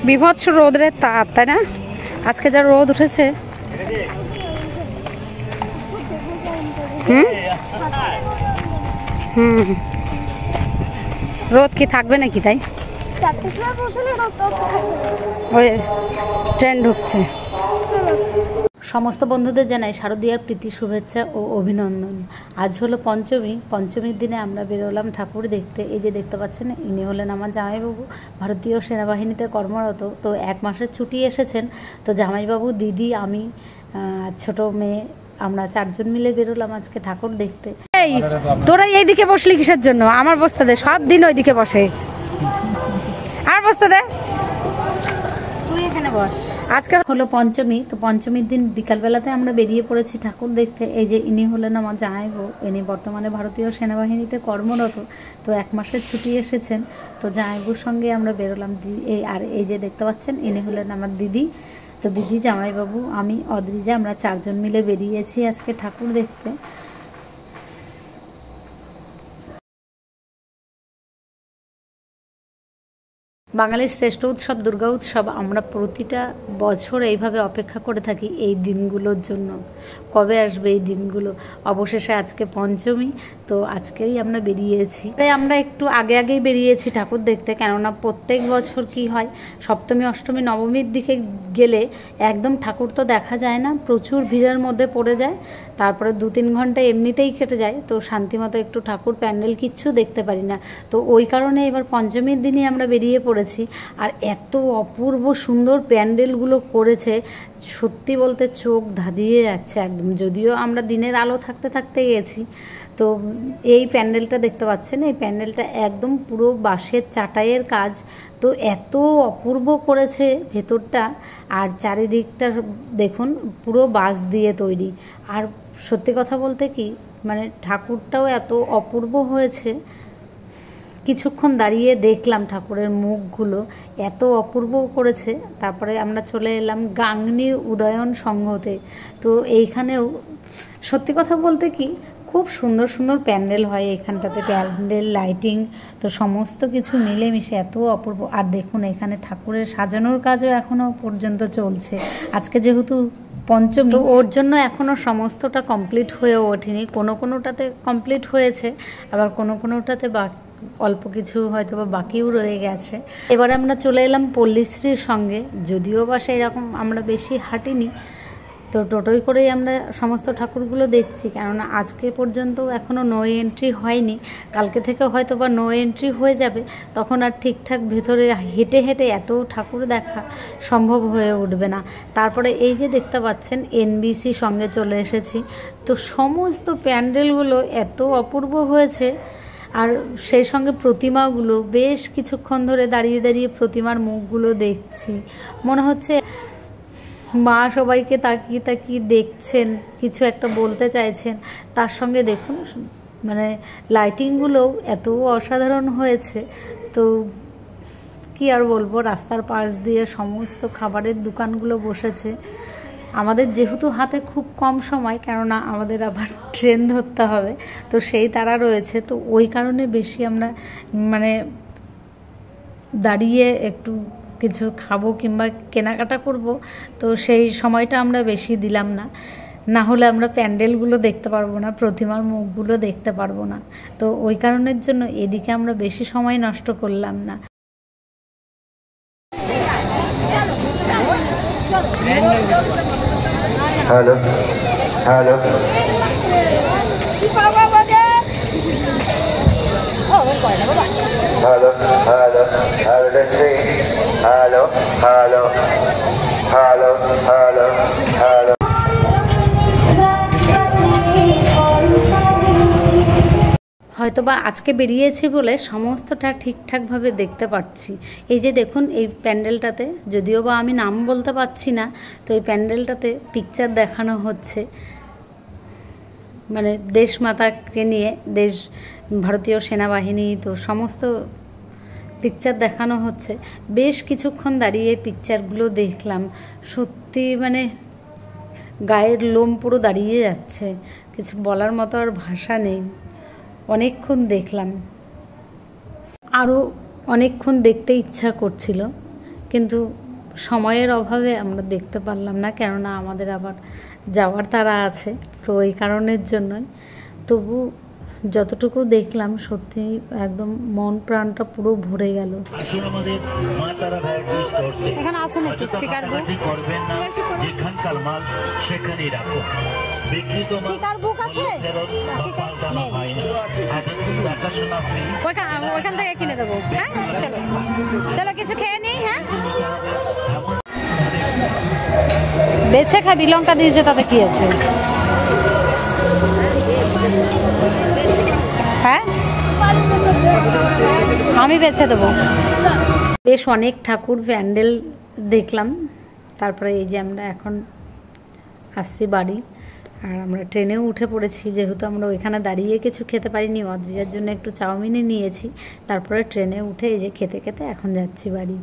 বিভৎস রোদের তাপ, তাই না? আজকে যা রোদ উঠেছে। রোদ কি থাকবে নাকি? তাই ওই ট্রেন ঢুকছে। সমস্ত বন্ধুদের জানাই শারদীয়ার প্রীতি শুভেচ্ছা ও অভিনন্দন। আজ হলো পঞ্চমী। পঞ্চমীর দিনে আমরা বেরোলাম ঠাকুর দেখতে। এই যে দেখতে পাচ্ছেন, ইনি হলেন আমার জামাইবাবু, ভারতীয় সেনাবাহিনীতে কর্মরত। তো 1 মাসের ছুটি এসেছেন। তো জামাইবাবু, দিদি, আমি, ছোট মেয়ে, আমরা 4 জন মিলে বেরোলাম আজকে ঠাকুর দেখতে। এই তোরা এইদিকে বসলি কিসের জন্য? আমার বসতে দে, সব দিন ওইদিকে বসে। আর বসতে দে, তুই এখানে বস। আজকে হলো পঞ্চমী। তো পঞ্চমীর দিন বিকালবেলাতে আমরা বেরিয়ে পড়েছি ঠাকুর দেখতে। এই যে ইনি হলেন আমার জামাইবাবু, ইনি বর্তমানে ভারতীয় সেনাবাহিনীতে কর্মরত। তো 1 মাসের ছুটি এসেছেন। তো জামাইবাবুর সঙ্গে আমরা বেরোলাম। আর এই যে দেখতে পাচ্ছেন, ইনি হলেন আমার দিদি। তো দিদি, জামাইবাবু, আমি, অদ্রিজা, আমরা 4 জন মিলে বেরিয়েছি আজকে ঠাকুর দেখতে। বাঙালির শ্রেষ্ঠ উৎসব দুর্গা উৎসব। আমরা প্রতিটা বছর এইভাবে অপেক্ষা করে থাকি এই দিনগুলোর জন্য, কবে আসবে এই দিনগুলো। অবশেষে আজকে পঞ্চমী। তো আজকেই আমরা বেরিয়েছি। তাই আমরা একটু আগেই বেরিয়েছি ঠাকুর দেখতে, কেননা প্রত্যেক বছর কি হয়, সপ্তমী, অষ্টমী, নবমীর দিকে গেলে একদম ঠাকুর তো দেখা যায় না, প্রচুর ভিড়ের মধ্যে পড়ে যায়। তারপরে 2-3 ঘন্টা এমনিতেই কেটে যায়। তো শান্তিমতো একটু ঠাকুর প্যান্ডেল কিচ্ছু দেখতে পারি না। তো ওই কারণে এবার পঞ্চমীর দিনই আমরা বেরিয়ে পড়েছি। আর এত অপূর্ব সুন্দর প্যান্ডেলগুলো করেছে, সত্যি বলতে চোখ ধাঁধিয়ে যাচ্ছে একদম। যদিও আমরা দিনের আলো থাকতে থাকতে গেছি। তো এই প্যান্ডেলটা দেখতে পাচ্ছেন, এই প্যান্ডেলটা একদম পুরো বাঁশের চাটাইয়ের কাজ। তো এত অপূর্ব করেছে ভেতরটা। আর চারিদিকটা দেখুন, পুরো বাঁশ দিয়ে তৈরি। আর সত্যি কথা বলতে কি, মানে ঠাকুরটাও এত অপূর্ব হয়েছে। কিছুক্ষণ দাঁড়িয়ে দেখলাম ঠাকুরের মুখগুলো, এত অপূর্ব করেছে। তারপরে আমরা চলে এলাম গাংনীর উদয়ন সংঘতে। তো এইখানেও সত্যি কথা বলতে কি, খুব সুন্দর সুন্দর প্যান্ডেল হয় এখানটাতে। প্যান্ডেল, লাইটিং, তো সমস্ত কিছু মিলেমিশে এত অপূর্ব। আর দেখুন, এখানে ঠাকুরের সাজানোর কাজও এখনও পর্যন্ত চলছে। আজকে যেহেতু পঞ্চমী, তো ওর জন্য এখনও সমস্তটা কমপ্লিট হয়ে ওঠেনি। কোনোটাতে কমপ্লিট হয়েছে, আবার কোনোটাতে অল্প কিছু হয়তো বা বাকিও রয়ে গেছে। এবার আমরা চলে এলাম পল্লীশ্রীর সঙ্গে। যদিও বা সেই রকম আমরা বেশি হাঁটিনি, তো টোটোয় করেই আমরা সমস্ত ঠাকুরগুলো দেখছি, কেননা আজকে পর্যন্ত এখনও নো এন্ট্রি হয়নি। কালকে থেকে হয়তো বা নো এন্ট্রি হয়ে যাবে, তখন আর ঠিকঠাক ভেতরে হেঁটে হেঁটে এত ঠাকুর দেখা সম্ভব হয়ে উঠবে না। তারপরে এই যে দেখতে পাচ্ছেন, এনবিসি সঙ্গে চলে এসেছি। তো সমস্ত প্যান্ডেলগুলো এত অপূর্ব হয়েছে। আর সেই সঙ্গে প্রতিমাগুলো, বেশ কিছুক্ষণ ধরে দাঁড়িয়ে দাঁড়িয়ে প্রতিমার মুখগুলো দেখছি। মনে হচ্ছে মা সবাইকে তাকিয়ে তাকিয়ে দেখছেন, কিছু একটা বলতে চাইছেন। তার সঙ্গে দেখুন, মানে লাইটিংগুলোও এত অসাধারণ হয়েছে। তো কি আর বলবো, রাস্তার পাশ দিয়ে সমস্ত খাবারের দোকানগুলো বসেছে। আমাদের যেহেতু হাতে খুব কম সময়, কেননা আমাদের আবার ট্রেন ধরতে হবে, তো সেই তাড়া রয়েছে। তো ওই কারণে বেশি আমরা মানে দাঁড়িয়ে একটু কিছু খাবো কিংবা কেনাকাটা করব, তো সেই সময়টা আমরা বেশি দিলাম না। না হলে আমরা প্যান্ডেলগুলো দেখতে পারবো না, প্রতিমার মুখগুলো দেখতে পারবো না। তো ওই কারণের জন্য এদিকে আমরা বেশি সময় নষ্ট করলাম না। Hello hello hello, hello, hello, let's see. Hello, hello, hello, hello, hello. হয়তোবা আজকে বেরিয়েছি বলে সমস্তটা ঠিকঠাকভাবে দেখতে পাচ্ছি। এই যে দেখুন, এই প্যান্ডেলটাতে, যদিও বা আমি নাম বলতে পারছি না, তো এই প্যান্ডেলটাতে পিকচার দেখানো হচ্ছে, মানে দেশমাতাকে নিয়ে, ভারতীয় সেনাবাহিনী, তো সমস্ত পিকচার দেখানো হচ্ছে। বেশ কিছুক্ষণ দাঁড়িয়ে পিকচারগুলো দেখলাম। সত্যি মানে গায়ের লোম পুরো দাঁড়িয়ে যাচ্ছে, কিছু বলার মতো আর ভাষা নেই। অনেকক্ষণ দেখলাম। আরও অনেকক্ষণ দেখতে ইচ্ছা করছিল, কিন্তু সময়ের অভাবে আমরা দেখতে পারলাম না, কেননা আমাদের আবার যাওয়ার তাড়া আছে। তো এই কারণের জন্যই তবু যতটুকু দেখলাম সত্যি একদম মন প্রাণটা পুরো ভরে গেল। আসুন আমাদের মা তারা ভ্যারাইটি স্টোরসে। এখানে আছে নাকি স্টিকার বুক? করবেন না, যেখানকার মাল সেখানেই রাখুন। বিক্রিত মাল স্টিকার বুক আছে? পাল্টানো হয় না। আগে দেখাশোনা ফ্রি। ওইখান থেকে কিনে দেবো। হ্যাঁ, চলো চলো কিছু খেয়ে নিই। হ্যাঁ, বেছে খাবি, লঙ্কা দিয়েছে তাতে কি আছে? হ্যাঁ, আমি বেছে দেবো। বেশ অনেক ঠাকুর প্যান্ডেল দেখলাম, তারপরে এই যে আমরা এখন আসছি বাড়ি, আর আমরা ট্রেনেও উঠে পড়েছি। যেহেতু আমরা ওইখানে দাঁড়িয়ে কিছু খেতে পারিনি, অদ্রিজার জন্য একটু চাউমিনে নিয়েছি, তারপরে ট্রেনে উঠে এই যে খেতে খেতে এখন যাচ্ছি বাড়ি।